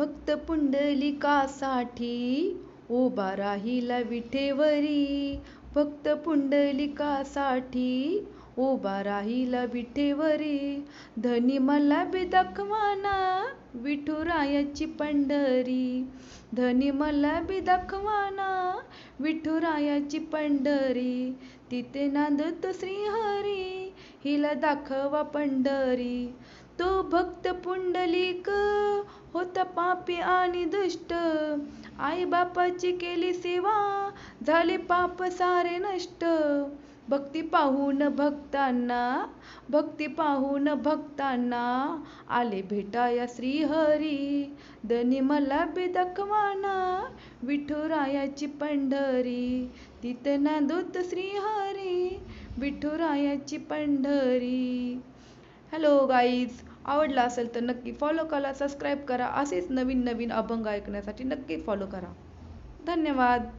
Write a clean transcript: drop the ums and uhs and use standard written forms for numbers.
भक्त पुंडलिकासाठी उभा राहिला विठेवरी. भक्त पुंडलिकासाठी उभा राहिला विठेवरी. धनी मला बी दाखवाना विठुरायाची पंढरी. धनी मला बी दाखवाना विठुरायाची पंढरी. तिथे नांदतो श्रीहरी, हिला दाखवा पंढरी. तो भक्त पुंडलिक होता पापी आणि दुष्ट. आई बापाची केली सेवा, झाले पाप सारे नष्ट. भक्ती पाहून भक्तांना आले भेटाया श्रीहरी. धनी मला बी दाखवाना विठुरायाची पंढरी. तिथे नांदूत श्रीहरी, विठुरायाची पंढरी. हॅलो गाईज, आवडला असेल तर नक्की फॉलो करा, सबस्क्राईब करा. असेच नवीन नवीन अभंग ऐकण्यासाठी नक्की फॉलो करा. धन्यवाद.